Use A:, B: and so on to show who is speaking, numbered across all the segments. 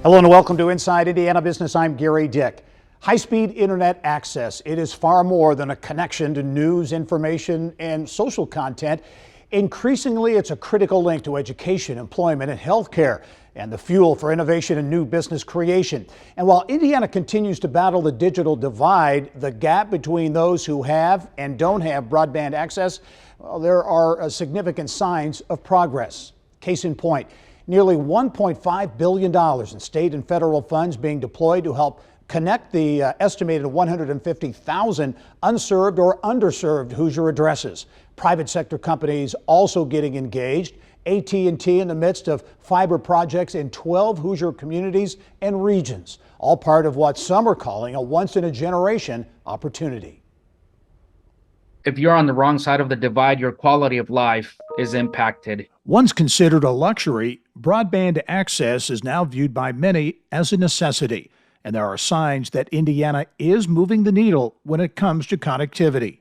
A: Hello and welcome to Inside Indiana Business. I'm Gary Dick. High-speed internet access. It is far more than a connection to news, information, and social content. Increasingly, it's a critical link to education, employment, and healthcare, and the fuel for innovation and new business creation. And while Indiana continues to battle the digital divide, the gap between those who have and don't have broadband access, well, there are significant signs of progress. Case in point, nearly $1.5 billion in state and federal funds being deployed to help connect the estimated 150,000 unserved or underserved Hoosier addresses. Private sector companies also getting engaged. AT&T in the midst of fiber projects in 12 Hoosier communities and regions, all part of what some are calling a once-in-a-generation opportunity.
B: If you're on the wrong side of the divide, your quality of life is impacted.
C: Once considered a luxury, broadband access is now viewed by many as a necessity, and there are signs that Indiana is moving the needle when it comes to connectivity.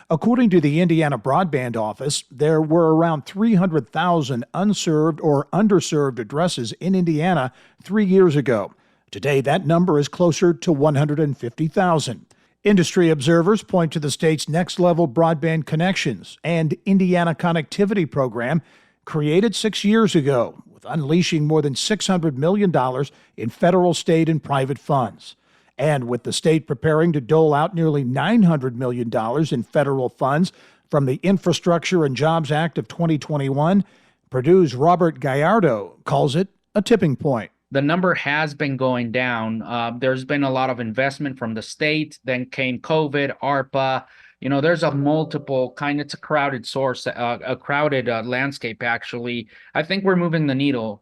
C: According to the Indiana Broadband Office, there were around 300,000 unserved or underserved addresses in Indiana 3 years ago. Today, that number is closer to 150,000. Industry observers point to the state's next-level broadband connections and Indiana Connectivity Program created 6 years ago, with unleashing more than $600 million in federal, state, and private funds. And with the state preparing to dole out nearly $900 million in federal funds from the Infrastructure and Jobs Act of 2021, Purdue's Robert Gallardo calls it a tipping point.
B: The number has been going down. There's been a lot of investment from the state. Then came COVID, ARPA. There's a multiple it's a crowded source, a crowded landscape, actually. I think we're moving the needle.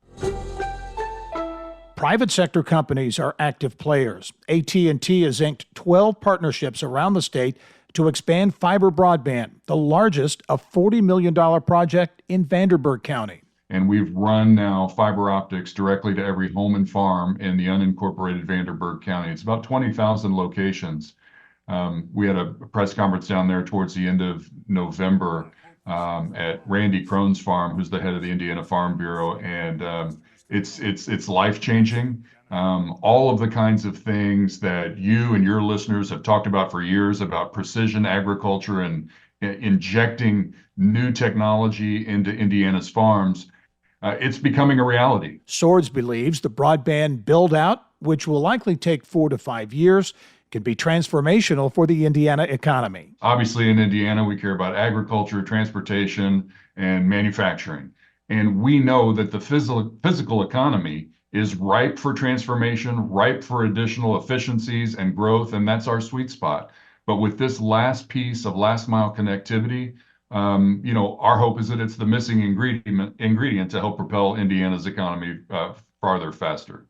C: Private sector companies are active players. AT&T has inked 12 partnerships around the state to expand fiber broadband, the largest, a $40 million project in Vanderburgh County.
D: And we've run now fiber optics directly to every home and farm in the unincorporated Vanderburgh County. It's about 20,000 locations. We had a press conference down there towards the end of November at Randy Crone's farm, who's the head of the Indiana Farm Bureau, and it's life-changing. All of the kinds of things that you and your listeners have talked about for years about precision agriculture and injecting new technology into Indiana's farms, it's becoming a reality.
C: Swords believes the broadband build-out, which will likely take 4 to 5 years, can be transformational for the Indiana economy.
D: Obviously, in Indiana, we care about agriculture, transportation, and manufacturing. And we know that the physical economy is ripe for transformation, ripe for additional efficiencies and growth, and that's our sweet spot. But with this last piece of last mile connectivity, our hope is that it's the missing ingredient to help propel Indiana's economy farther, faster.